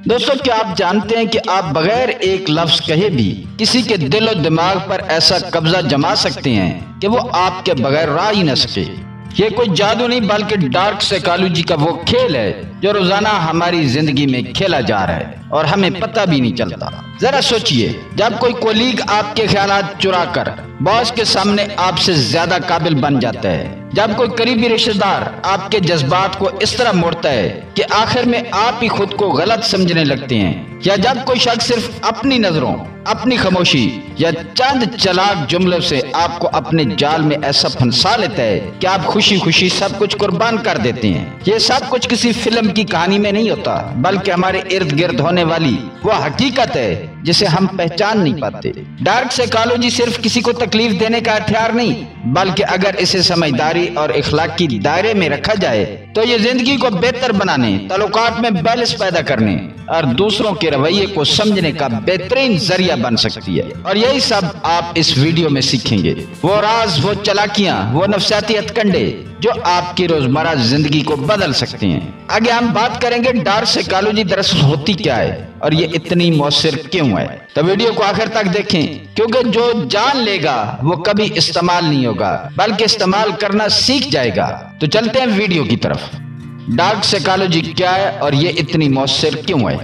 دوستوں کیا آپ جانتے ہیں کہ آپ بغیر ایک لفظ کہے بھی کسی کے دل و دماغ پر ایسا قبضہ جما سکتے ہیں کہ وہ آپ کے بغیر رہ ہی نہ سکے۔ یہ کوئی جادو نہیں بلکہ ڈارک سائیکالوجی کا وہ کھیل ہے جو روزانہ ہماری زندگی میں کھیلا جا رہا ہے اور ہمیں پتہ بھی نہیں چلتا۔ ذرا سوچئے، جب کوئی کولیگ آپ کے خیالات چرا کر باس کے سامنے آپ سے زیادہ قابل بن جاتا ہے، جب کوئی قریبی رشتہ دار آپ کے جذبات کو اس طرح موڑتا ہے کہ آخر میں آپ ہی خود کو غلط سمجھنے لگتے ہیں، یا جب کوئی شخص صرف اپنی نظروں، اپنی خاموشی یا چند چلاک جملوں سے آپ کو اپنے جال میں ایسا پھنسا لیتا ہے کہ آپ خوشی خوشی سب کچھ قربان کر دیتے ہیں۔ یہ سب کچھ کسی فلم کی کہانی میں نہیں ہوتا بلکہ ہمارے ارد گرد ہونے والی وہ حقیقت ہے جسے ہم پہچان نہیں پاتے۔ ڈارک سائیکالوجی صرف کسی کو تکلیف دینے کا ہتھیار نہیں بلکہ اگر اسے سمجھداری اور اخلاقی دائرے میں رکھا جائے تو یہ زندگی کو بہتر بنانے، تعلقات میں بیلنس پیدا کرنے اور دوسروں کے رویے کو سمجھنے کا بہترین ذریعہ بن سکتی ہے۔ اور یہی سب آپ اس ویڈیو میں سیکھیں گے، وہ راز، وہ چالاکیاں، وہ نفسیاتی ہتھکنڈے جو آپ کی روزمرہ زندگی کو بدل سکتے ہیں۔ آگے ہم بات کریں گے ڈارک سائیکالوجی دراصل ہوتی کیا ہے اور یہ اتنی مؤثر کیوں ہے۔ تو ویڈیو کو آخر تک دیکھیں کیونکہ جو جان لے گا وہ کبھی استعمال نہیں ہوگا بلکہ استعمال کرنا سیکھ جائے گا۔ تو چلتے ہیں ویڈیو کی طرف۔ ڈارک سائیکالوجی کیا ہے اور یہ اتنی مؤثر کیوں ہے؟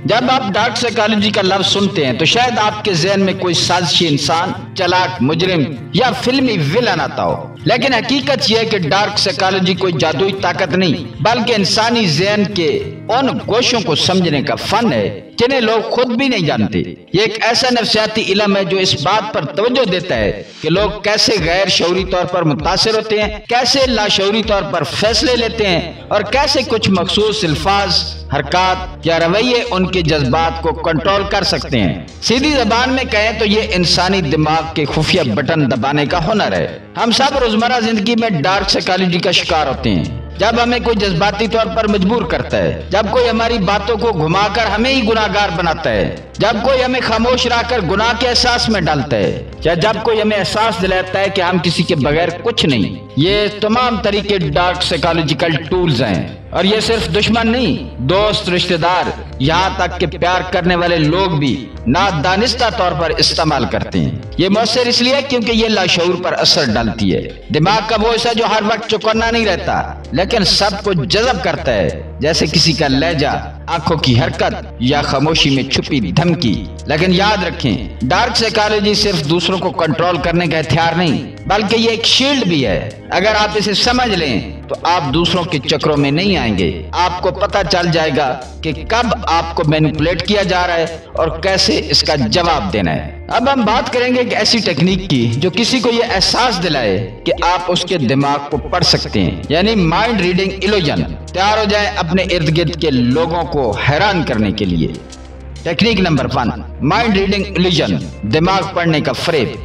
جب آپ ڈارک سائیکالوجی کا لفظ سنتے ہیں تو شاید آپ کے ذہن میں کوئی سازشی انسان، چالاک مجرم یا فلمی ویلن آتا ہو، لیکن حقیقت یہ ہے کہ ڈارک سائیکالوجی کوئی جادوئی طاقت نہیں بلکہ انسانی ذہن کے ان گوشوں کو سمجھنے کا فن ہے جنہیں لوگ خود بھی نہیں جانتے۔ یہ ایک ایسا نفسیاتی علم ہے جو اس بات پر توجہ دیتا ہے کہ لوگ کیسے غیر شعوری طور پر متاثر ہوتے ہیں، کیسے لاشعوری طور پر فیصلے لیتے ہیں اور کیسے کچھ مخصوص الفاظ، حرکات یا رویے ان کے جذبات کو کنٹرول کر سکتے ہیں۔ سیدھی زبان میں کہیں تو یہ انسانی دماغ کے خفیہ بٹن دبانے کا ہنر ہے۔ ہم سب روزمرہ زندگی میں ڈارک سائیکالوجی کا شکار ہوتے ہیں۔ جب ہمیں کوئی جذباتی طور پر مجبور کرتا ہے، جب کوئی ہماری باتوں کو گھما کر ہمیں ہی گناہگار بناتا ہے، جب کوئی ہمیں خاموش رہ کر گناہ کے احساس میں ڈالتا ہے، یا جب کوئی ہمیں احساس دلاتا ہے کہ ہم کسی کے بغیر کچھ نہیں۔ یہ تمام طریقے ڈارک سائیکالوجیکل ٹولز ہیں اور یہ صرف دشمن نہیں، دوست، رشتہ دار، یہاں تک کہ پیار کرنے والے لوگ بھی نادانستہ طور پر استعمال کرتے ہیں۔ یہ مؤثر اس لیے کیونکہ یہ لاشعور پر اثر ڈالتی ہے۔ دماغ کا وہ حصہ جو ہر وقت چوکنا نہیں رہتا لیکن سب کو جذب کرتا ہے، جیسے کسی کا لہجہ، آنکھوں کی حرکت یا خاموشی میں چھپی دھمکی۔ لیکن یاد رکھیں، ڈارک سائیکالوجی صرف دوسروں کو کنٹرول کرنے کا ہتھیار نہیں بلکہ یہ ایک شیلڈ بھی ہے۔ اگر آپ اسے سمجھ لیں تو آپ دوسروں کے چکروں میں نہیں آئیں گے۔ آپ کو پتہ چل جائے گا کہ کب آپ کو مینیپولیٹ کیا جا رہا ہے اور کیسے اس کا جواب دینا ہے۔ اب ہم بات کریں گے ایک ایسی ٹیکنیک کی جو کسی کو یہ احساس دلائے کہ آپ اس کے دماغ کو پڑھ سکتے ہیں، یعنی مائنڈ ریڈنگ ایلوژن۔ تیار ہو جائیں اپنے ارد گرد کے لوگوں کو حیران کرنے کے لیے۔ Technique number 1، mind reading illusion, دماغ پڑھنے کا فریب۔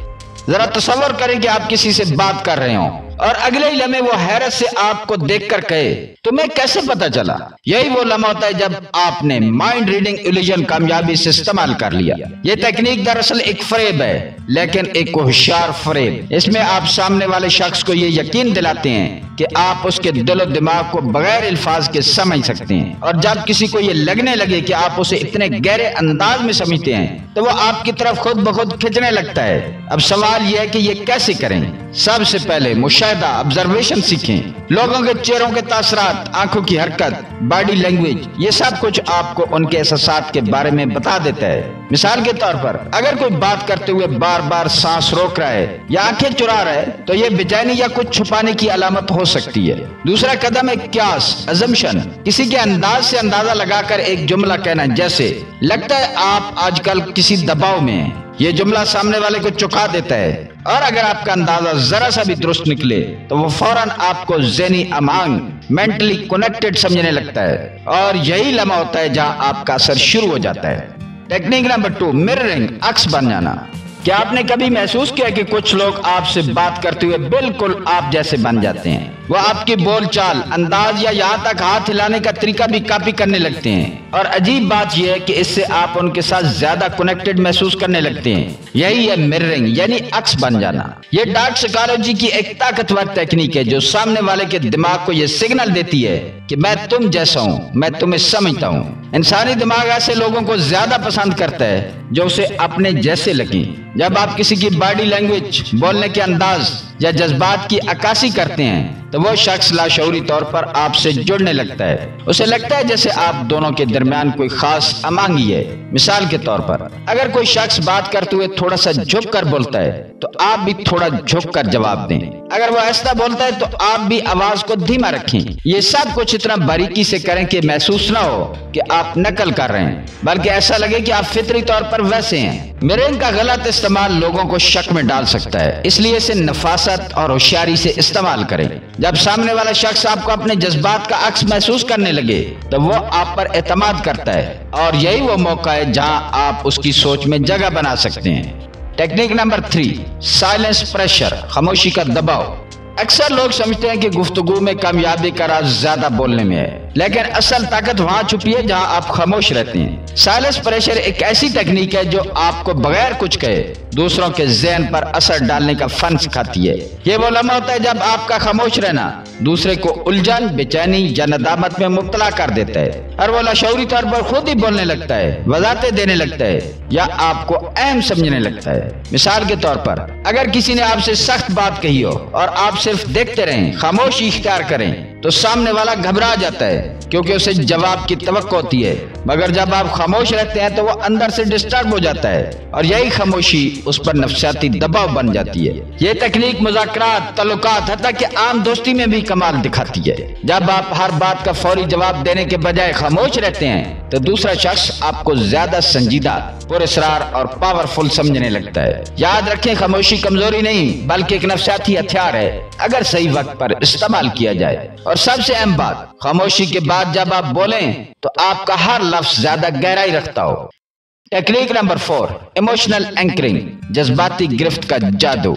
ذرا تصور کریں کہ آپ کسی سے بات کر رہے ہوں اور اگلے ہی لمحے وہ حیرت سے آپ کو دیکھ کر کہے تمہیں کیسے پتا چلا؟ یہی وہ لمحہ ہوتا ہے جب آپ نے مائنڈ ریڈنگ ایلوژن کامیابی سے استعمال کر لیا۔ یہ تکنیک دراصل ایک فریب ہے لیکن ایک ہوشیار فریب۔ اس میں آپ سامنے والے شخص کو یہ یقین دلاتے ہیں کہ آپ اس کے دل و دماغ کو بغیر الفاظ کے سمجھ سکتے ہیں، اور جب کسی کو یہ لگنے لگے کہ آپ اسے اتنے گہرے انداز میں سمجھتے ہیں تو وہ آپ کی طرف خود بخود کھنچنے لگتا ہے۔ اب سوال یہ ہے کہ یہ کیسے کریں؟ سب سے پہلے مشاہدہ، آبزرویشن سیکھیں۔ لوگوں کے چہروں کے تاثرات، آنکھوں کی حرکت، باڈی لینگویج، یہ سب کچھ آپ کو ان کے احساسات کے بارے میں بتا دیتا ہے۔ مثال کے طور پر اگر کوئی بات کرتے ہوئے بار بار سانس روک رہا ہے یا آنکھیں چرا رہا ہے تو یہ بے چینی یا کچھ چھپانے کی علامت ہو سکتی ہے۔ دوسرا قدم ہے قیاس، ازمپشن۔ کسی کے انداز سے اندازہ لگا کر ایک جملہ کہنا، جیسے لگتا ہے آپ آج کل کسی دباؤ میں ہیں۔ یہ جملہ سامنے والے کو چکا دیتا ہے، اور اگر آپ کا اندازہ ذرا سا بھی درست نکلے تو وہ فوراً آپ کو ذہنی امانگ، مینٹلی کنیکٹڈ سمجھنے لگتا ہے، اور یہی لمحہ ہوتا ہے جہاں آپ کا اثر شروع ہو جاتا ہے۔ ٹیکنیک نمبر 2، مررنگ، عکس بن جانا۔ کیا آپ نے کبھی محسوس کیا کہ کچھ لوگ آپ سے بات کرتے ہوئے بالکل آپ جیسے بن جاتے ہیں؟ وہ آپ کی بول چال، انداز یا یہاں تک ہاتھ ہلانے کا طریقہ بھی کاپی کرنے لگتے ہیں، اور عجیب بات یہ ہے کہ اس سے آپ ان کے ساتھ زیادہ کنیکٹڈ محسوس کرنے لگتے ہیں۔ یہی ہے مررنگ، یعنی عکس بن جانا۔ یہ ڈارک سائیکالوجی کی ایک طاقتور تکنیک ہے جو سامنے والے کے دماغ کو یہ سگنل دیتی ہے کہ میں تم جیسا ہوں، میں تمہیں سمجھتا ہوں۔ انسانی دماغ ایسے لوگوں کو زیادہ پسند کرتا ہے جو اسے اپنے جیسے لگیں۔ جب آپ کسی کی باڈی لینگویج، بولنے کے انداز یا جذبات کی عکاسی کرتے ہیں تو وہ شخص لاشعوری طور پر آپ سے جڑنے لگتا ہے۔ اسے لگتا ہے جیسے آپ دونوں کے درمیان کوئی خاص امانگی ہے۔ مثال کے طور پر اگر کوئی شخص بات کرتے ہوئے تھوڑا سا جھک کر بولتا ہے تو آپ بھی تھوڑا جھک کر جواب دیں۔ اگر وہ آہستہ بولتا ہے تو آپ بھی آواز کو دھیما رکھیں۔ یہ سب کچھ اتنا باریکی سے کریں کہ محسوس نہ ہو کہ آپ نقل کر رہے ہیں، بلکہ ایسا لگے کہ آپ فطری طور پر ویسے ہیں۔ مررنگ کا غلط استعمال لوگوں کو شک میں ڈال سکتا ہے، اس لیے اسے نفاست اور ہوشیاری سے استعمال کریں۔ جب سامنے والا شخص آپ کو اپنے جذبات کا عکس محسوس کرنے لگے تو وہ آپ پر اعتماد کرتا ہے، اور یہی وہ موقع ہے جہاں آپ اس کی سوچ میں جگہ بنا سکتے ہیں۔ ٹیکنیک نمبر 3، سائلنس پریشر، خاموشی کا دباؤ۔ اکثر لوگ سمجھتے ہیں کہ گفتگو میں کامیابی کا راز زیادہ بولنے میں ہے، لیکن اصل طاقت وہاں چھپی ہے جہاں آپ خاموش رہتے ہیں۔ سائلنس پریشر ایک ایسی تکنیک ہے جو آپ کو بغیر کچھ کہے دوسروں کے ذہن پر اثر ڈالنے کا فن سکھاتی ہے۔ یہ وہ لمحہ ہوتا ہے جب آپ کا خاموش رہنا دوسرے کو الجھن، بے چینی یا ندامت میں مبتلا کر دیتا ہے، اور وہ لاشعوری طور پر خود ہی بولنے لگتا ہے، وضاحتیں دینے لگتا ہے یا آپ کو اہم سمجھنے لگتا ہے۔ مثال کے طور پر اگر کسی نے آپ سے سخت بات کہی ہو اور آپ صرف دیکھتے رہیں، خاموشی اختیار کریں، تو سامنے والا گھبرا جاتا ہے کیونکہ اسے جواب کی توقع ہوتی ہے، مگر جب آپ خاموش رہتے ہیں تو وہ اندر سے ڈسٹرب ہو جاتا ہے، اور یہی خاموشی اس پر نفسیاتی دباؤ بن جاتی ہے۔ یہ تکنیک مذاکرات، تعلقات، حتیٰ کہ عام دوستی میں بھی کمال دکھاتی ہے۔ جب آپ ہر بات کا فوری جواب دینے کے بجائے خاموش رہتے ہیں تو دوسرا شخص آپ کو زیادہ سنجیدہ، پراسرار اور پاورفل سمجھنے لگتا ہے۔ یاد رکھیں، خاموشی کمزوری نہیں بلکہ ایک نفسیاتی ہتھیار ہے اگر صحیح وقت پر استعمال کیا جائے۔ اور سب سے اہم بات، خاموشی کے بعد جب آپ بولیں تو آپ کا ہر لفظ زیادہ گہرائی رکھتا ہو۔ ٹیکنیک نمبر 4، ایموشنل اینکرنگ، جذباتی گرفت کا جادو۔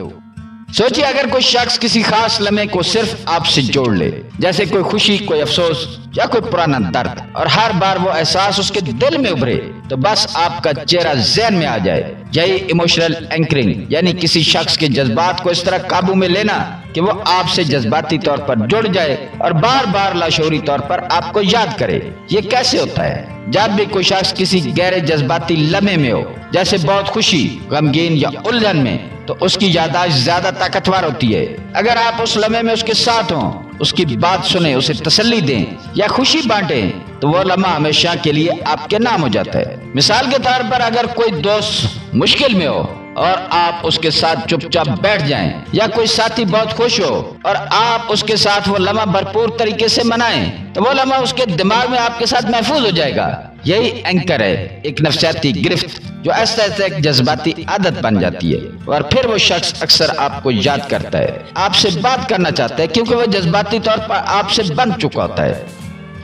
سوچیے اگر کوئی شخص کسی خاص لمحے کو صرف آپ سے جوڑ لے، جیسے کوئی خوشی، کوئی افسوس یا کوئی پرانا درد، اور ہر بار وہ احساس اس کے دل میں ابھرے تو بس آپ کا چہرہ ذہن میں آ جائے۔ یہی ایموشنل اینکرنگ، یعنی کسی شخص کے جذبات کو اس طرح قابو میں لینا کہ وہ آپ سے جذباتی طور پر جڑ جائے اور بار بار لاشعوری طور پر آپ کو یاد کرے۔ یہ کیسے ہوتا ہے؟ جب بھی کوئی شخص کسی گہرے جذباتی لمحے میں ہو، جیسے بہت خوشی، غمگین یا الجھن میں، تو اس کی یادداشت زیادہ طاقتور ہوتی ہے۔ اگر آپ اس لمحے میں اس کے ساتھ ہوں، اس کی بات سنیں، اسے تسلی دیں یا خوشی بانٹیں، تو وہ لمحہ ہمیشہ کے لیے آپ کے نام ہو جاتا ہے۔ مثال کے طور پر اگر کوئی دوست مشکل میں ہو اور آپ اس کے ساتھ چپ چاپ بیٹھ جائیں، یا کوئی ساتھی بہت خوش ہو اور آپ اس کے ساتھ وہ لمحہ بھرپور طریقے سے منائیں، تو وہ لمحہ اس کے دماغ میں آپ کے ساتھ محفوظ ہو جائے گا۔ یہی اینکر ہے، ایک نفسیاتی گرفت جو ایسا ایک جذباتی عادت بن جاتی ہے، اور پھر وہ شخص اکثر آپ کو یاد کرتا ہے، آپ سے بات کرنا چاہتا ہے کیونکہ وہ جذباتی طور پر آپ سے بن چکا ہوتا ہے۔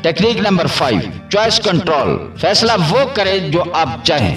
ٹیکنیک نمبر 5، چوائس کنٹرول، فیصلہ وہ کرے جو آپ چاہیں۔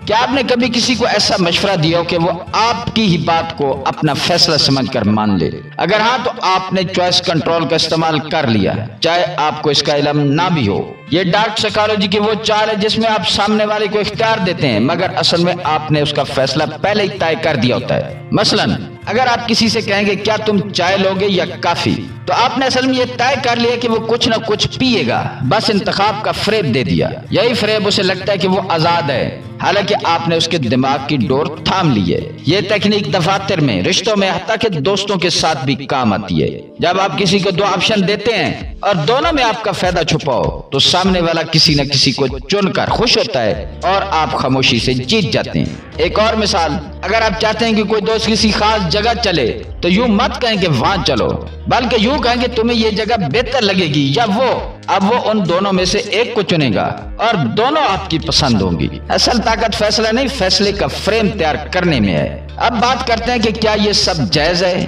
کیا آپ نے کبھی کسی کو ایسا مشورہ دیا ہو کہ وہ آپ کی ہی بات کو اپنا فیصلہ سمجھ کر مان لے؟ اگر ہاں تو آپ نے چوائس کنٹرول کا استعمال کر لیا، چاہے آپ کو اس کا علم نہ بھی ہو۔ یہ ڈارک سائیکالوجی کی وہ چال ہے جس میں آپ سامنے والے کو اختیار دیتے ہیں، مگر اصل میں آپ نے اس کا فیصلہ پہلے ہی طے کر دیا ہوتا ہے۔ مثلا اگر آپ کسی سے کہیں گے کیا تم چائے لوگے یا کافی، تو آپ نے اصل میں یہ طے کر لیا کہ وہ کچھ نہ کچھ پیے گا، بس انتخاب کا فریب دے دیا۔ یہی فریب اسے لگتا ہے کہ وہ آزاد ہے، حالانکہ آپ نے اس کے دماغ کی ڈور تھام لی ہے۔ یہ تکنیک دفاتر میں، رشتوں میں، حتیٰ کہ دوستوں کے ساتھ بھی کام آتی ہے۔ جب آپ کسی کو 2 آپشن دیتے ہیں اور دونوں میں آپ کا فائدہ چھپا ہو، تو سامنے والا کسی نہ کسی کو چن کر خوش ہوتا ہے اور آپ خاموشی سے جیت جاتے ہیں۔ ایک اور مثال، اگر آپ چاہتے ہیں کہ کوئی دوست کسی خاص جگہ چلے تو یوں مت کہیں کہ وہاں چلو، بلکہ یوں کہیں کہ تمہیں یہ جگہ بہتر لگے گی یا وہ۔ اب وہ ان دونوں میں سے ایک کو چنے گا اور دونوں آپ کی پسند ہوں گی۔ اصل طاقت فیصلہ نہیں، فیصلے کا فریم تیار کرنے میں ہے۔ اب بات کرتے ہیں کہ کیا یہ سب جائز ہے؟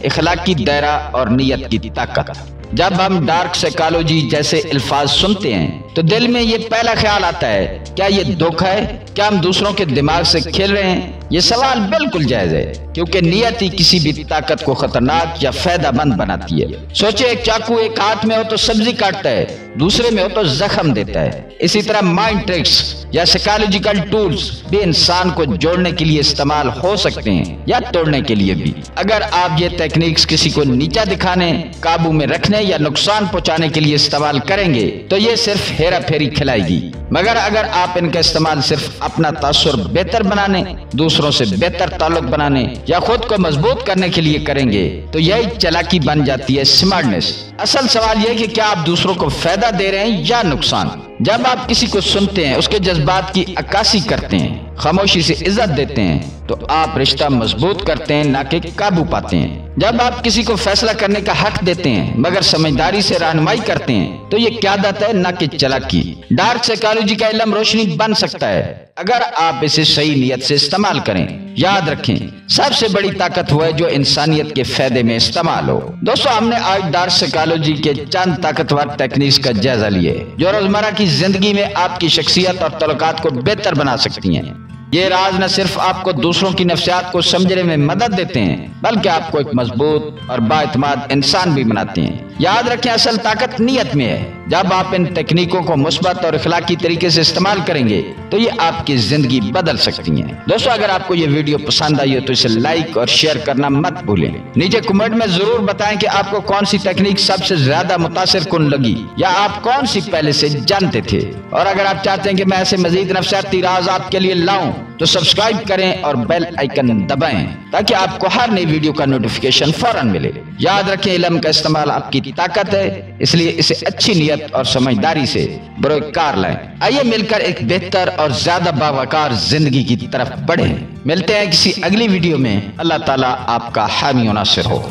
اخلاقی دائرہ اور نیت کی طاقت۔ جب ہم ڈارک سائیکالوجی جیسے الفاظ سنتے ہیں تو دل میں یہ پہلا خیال آتا ہے، کیا یہ دھوکہ ہے؟ کیا ہم دوسروں کے دماغ سے کھیل رہے ہیں؟ یہ سوال بالکل جائز ہے، کیونکہ نیت ہی کسی بھی طاقت کو خطرناک یا فائدہ مند بناتی ہے۔ سوچے ایک چاقو ایک ہاتھ میں ہو تو سبزی کاٹتا ہے، دوسرے میں ہو تو زخم دیتا ہے۔ اسی طرح مائنڈ ٹرکس یا سائیکالوجیکل ٹولز بھی انسان کو جوڑنے کے لیے استعمال ہو سکتے ہیں یا توڑنے کے لیے بھی۔ اگر آپ یہ ٹیکنیکس کسی کو نیچا دکھانے، قابو میں رکھنے یا نقصان پہنچانے کے لیے استعمال کریں گے تو یہ صرف ہیرا پھیری کھلائے گی، مگر اگر آپ ان کا استعمال صرف اپنا تاثر بہتر بنانے، دوسروں سے بہتر تعلق بنانے یا خود کو مضبوط کرنے کے لیے کریں گے تو یہی چالاکی بن جاتی ہے، سمارٹنس۔ اصل سوال یہ کہ کیا آپ دوسروں کو فائدہ دے رہے ہیں یا نقصان؟ جب آپ کسی کو سنتے ہیں، اس کے جذبات کی عکاسی کرتے ہیں، خاموشی سے عزت دیتے ہیں تو آپ رشتہ مضبوط کرتے ہیں، نہ کہ قابو پاتے ہیں۔ جب آپ کسی کو فیصلہ کرنے کا حق دیتے ہیں مگر سمجھداری سے رہنمائی کرتے ہیں تو یہ قیادت ہے، نہ کہ چالاکی۔ ڈارک سائیکالوجی کا علم روشنی بن سکتا ہے اگر آپ اسے صحیح نیت سے استعمال کریں۔ یاد رکھیں، سب سے بڑی طاقت وہ ہے جو انسانیت کے فائدے میں استعمال ہو۔ دوستو، ہم نے آج ڈارک سائیکالوجی کے چند طاقتور ٹیکنیکس کا جائزہ لیے جو روزمرہ کی زندگی میں آپ کی شخصیت اور تعلقات کو بہتر بنا سکتی ہیں۔ یہ راز نہ صرف آپ کو دوسروں کی نفسیات کو سمجھنے میں مدد دیتے ہیں بلکہ آپ کو ایک مضبوط اور بااعتماد انسان بھی بناتے ہیں۔ یاد رکھیں، اصل طاقت نیت میں ہے۔ جب آپ ان تکنیکوں کو مثبت اور اخلاقی طریقے سے استعمال کریں گے تو یہ آپ کی زندگی بدل سکتی ہیں۔ دوستو، اگر آپ کو یہ ویڈیو پسند آئی ہو تو اسے لائک اور شیئر کرنا مت بھولیں۔ نیچے کمنٹ میں ضرور بتائیں کہ آپ کو کون سی ٹیکنیک سب سے زیادہ متاثر کن لگی یا آپ کون سی پہلے سے جانتے تھے۔ اور اگر آپ چاہتے ہیں کہ میں ایسے مزید نفسیاتی راز آپ کے لیے لاؤں تو سبسکرائب کریں اور بیل آئیکن دبائیں تاکہ آپ کو ہر نئی ویڈیو کا نوٹیفیکیشن فوراً ملے۔ یاد رکھیں، علم کا استعمال آپ کی طاقت ہے، اس لیے اسے اچھی نیت اور سمجھداری سے بروئے کار لائیں۔ آئیے مل کر ایک بہتر اور زیادہ باوقار زندگی کی طرف بڑھیں۔ ملتے ہیں کسی اگلی ویڈیو میں۔ اللہ تعالیٰ آپ کا حامی و ناصر ہو۔